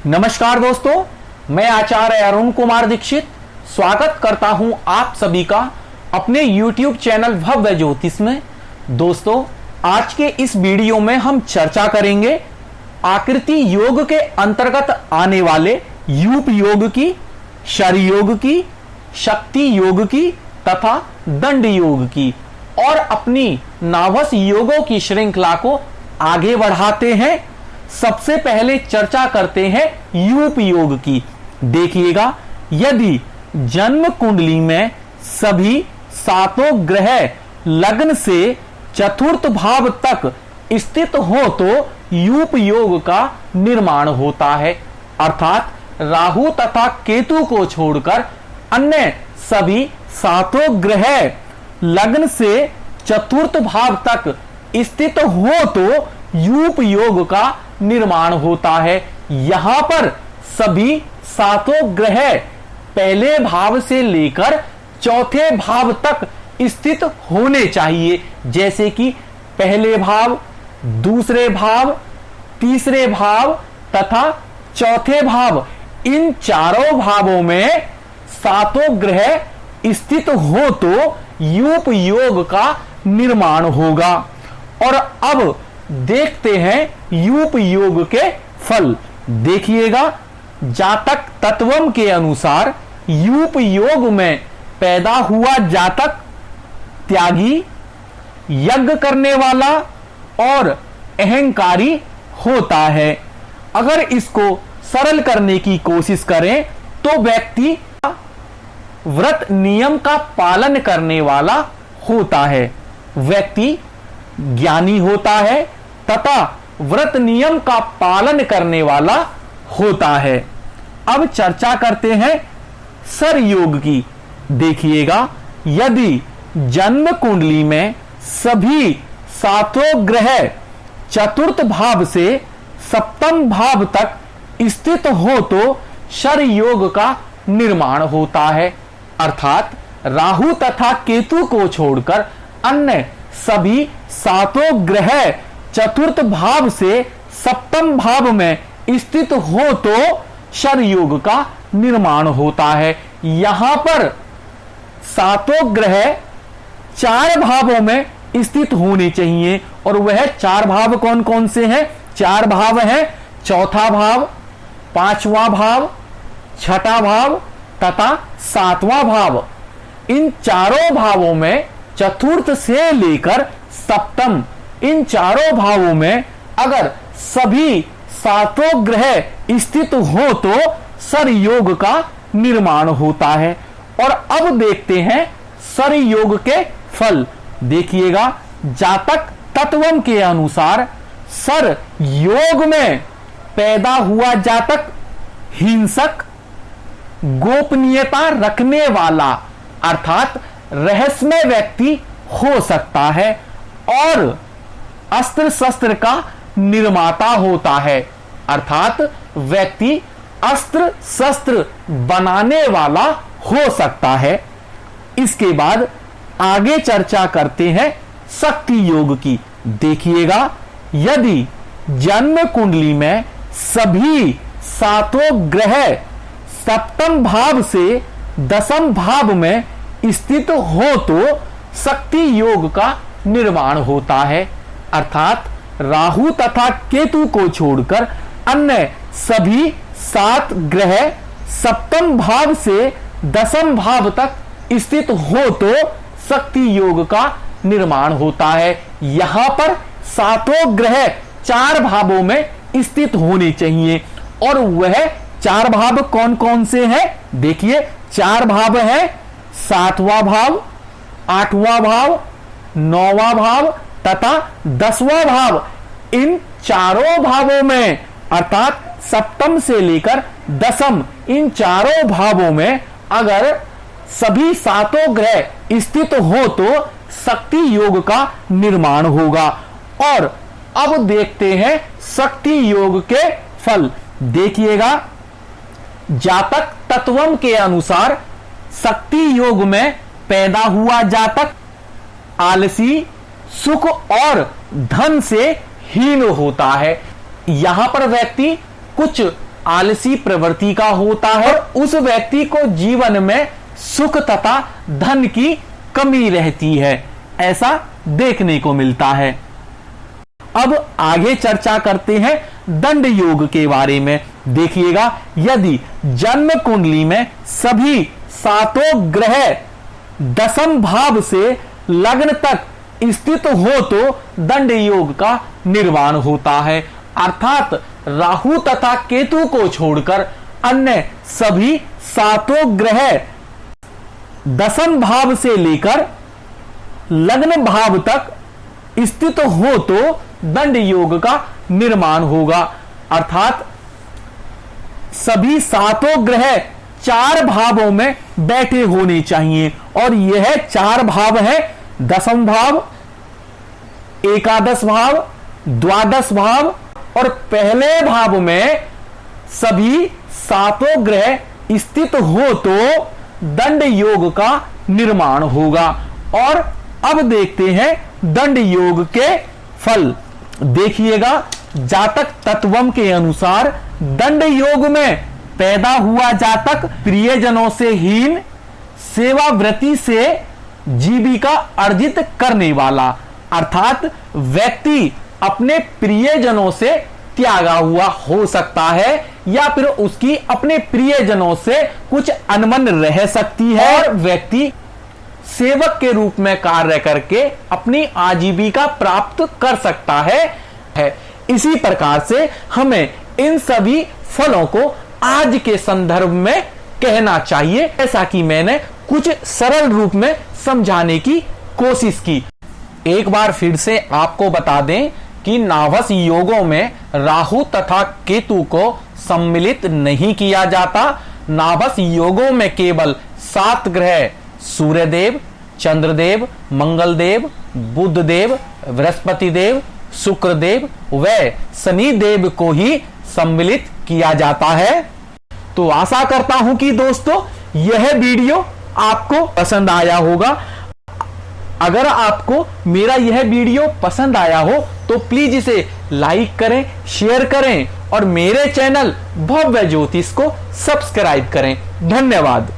नमस्कार दोस्तों, मैं आचार्य अरुण कुमार दीक्षित स्वागत करता हूं आप सभी का अपने YouTube चैनल भव्य ज्योतिष में। दोस्तों, आज के इस वीडियो में हम चर्चा करेंगे आकृति योग के अंतर्गत आने वाले यूप योग की, शर योग की, शक्ति योग की तथा दंड योग की, और अपनी नाभस योगों की श्रृंखला को आगे बढ़ाते हैं। सबसे पहले चर्चा करते हैं यूप योग की। देखिएगा, यदि जन्म कुंडली में सभी सातों ग्रह लग्न से चतुर्थ भाव तक स्थित हो तो यूप योग का निर्माण होता है। अर्थात राहु तथा केतु को छोड़कर अन्य सभी सातों ग्रह लग्न से चतुर्थ भाव तक स्थित हो तो यूप योग का निर्माण होता है। यहां पर सभी सातों ग्रह पहले भाव से लेकर चौथे भाव तक स्थित होने चाहिए, जैसे कि पहले भाव, दूसरे भाव, तीसरे भाव तथा चौथे भाव। इन चारों भावों में सातों ग्रह स्थित हो तो यूप योग का निर्माण होगा। और अब देखते हैं यूप योग के फल। देखिएगा, जातक तत्वम के अनुसार यूप योग में पैदा हुआ जातक त्यागी, यज्ञ करने वाला और अहंकारी होता है। अगर इसको सरल करने की कोशिश करें तो व्यक्ति व्रत नियम का पालन करने वाला होता है। व्यक्ति ज्ञानी होता है तथा व्रत नियम का पालन करने वाला होता है। अब चर्चा करते हैं सर योग की। देखिएगा, यदि जन्म कुंडली में सभी सातों ग्रह चतुर्थ भाव से सप्तम भाव तक स्थित हो तो शर योग का निर्माण होता है। अर्थात राहु तथा केतु को छोड़कर अन्य सभी सातों ग्रह चतुर्थ भाव से सप्तम भाव में स्थित हो तो शर योग का निर्माण होता है। यहां पर सातों ग्रह चार भावों में स्थित होने चाहिए, और वह चार भाव कौन कौन से हैं? चार भाव हैं चौथा भाव, पांचवा भाव, छठा भाव तथा सातवां भाव। इन चारों भावों में चतुर्थ से लेकर सप्तम, इन चारों भावों में अगर सभी सातों ग्रह स्थित हो तो सर योग का निर्माण होता है। और अब देखते हैं सर योग के फल। देखिएगा, जातक तत्वम के अनुसार सर योग में पैदा हुआ जातक हिंसक, गोपनीयता रखने वाला अर्थात रहस्यमय व्यक्ति हो सकता है और अस्त्र शस्त्र का निर्माता होता है। अर्थात व्यक्ति अस्त्र शस्त्र बनाने वाला हो सकता है। इसके बाद आगे चर्चा करते हैं शक्ति योग की। देखिएगा, यदि जन्म कुंडली में सभी सातों ग्रह सप्तम भाव से दसम भाव में स्थित हो तो शक्ति योग का निर्माण होता है। अर्थात राहु तथा केतु को छोड़कर अन्य सभी सात ग्रह सप्तम भाव से दसम भाव तक स्थित हो तो शक्ति योग का निर्माण होता है। यहां पर सातों ग्रह चार भावों में स्थित होने चाहिए, और वह चार भाव कौन कौन से हैं? देखिए, चार भाव हैं सातवां भाव, आठवां भाव, नौवां भाव तथा दसवां भाव। इन चारों भावों में अर्थात सप्तम से लेकर दसम, इन चारों भावों में अगर सभी सातों ग्रह स्थित हो तो शक्ति योग का निर्माण होगा। और अब देखते हैं शक्ति योग के फल। देखिएगा, जातक तत्वम के अनुसार शक्ति योग में पैदा हुआ जातक आलसी, सुख और धन से हीन होता है। यहां पर व्यक्ति कुछ आलसी प्रवृत्ति का होता है और उस व्यक्ति को जीवन में सुख तथा धन की कमी रहती है, ऐसा देखने को मिलता है। अब आगे चर्चा करते हैं दंड योग के बारे में। देखिएगा, यदि जन्म कुंडली में सभी सातों ग्रह दशम भाव से लग्न तक स्थित हो तो दंड योग का निर्माण होता है, अर्थात राहु तथा केतु को छोड़कर अन्य सभी सातों ग्रह दशम भाव से लेकर लग्न भाव तक स्थित हो तो दंड योग का निर्माण होगा, अर्थात सभी सातों ग्रह 4 भावों में बैठे होने चाहिए और यह 4 भाव है दशम भाव, एकादश भाव, द्वादश भाव और पहले भाव में सभी सातों ग्रह स्थित हो तो दंड योग का निर्माण होगा। और अब देखते हैं दंड योग के फल। देखिएगा, जातक तत्वम के अनुसार दंड योग में पैदा हुआ जातक प्रियजनों से हीन, सेवावृत्ति से जीविका अर्जित करने वाला, अर्थात व्यक्ति अपने प्रियजनों से त्यागा हुआ हो सकता है या फिर उसकी अपने प्रियजनों से कुछ अनबन रह सकती है और व्यक्ति सेवक के रूप में कार्य करके अपनी आजीविका प्राप्त कर सकता है। इसी प्रकार से हमें इन सभी फलों को आज के संदर्भ में कहना चाहिए, ऐसा कि मैंने कुछ सरल रूप में समझाने की कोशिश की। एक बार फिर से आपको बता दें कि नाभस योगों में राहु तथा केतु को सम्मिलित नहीं किया जाता। नाभस योगों में केवल 7 ग्रह सूर्यदेव, चंद्रदेव, मंगलदेव, बुधदेव, बृहस्पति देव, शुक्रदेव व शनि देव को ही सम्मिलित किया जाता है। तो आशा करता हूं कि दोस्तों यह वीडियो आपको पसंद आया होगा। अगर आपको मेरा यह वीडियो पसंद आया हो तो प्लीज इसे लाइक करें, शेयर करें और मेरे चैनल भव्य ज्योतिष को सब्सक्राइब करें। धन्यवाद।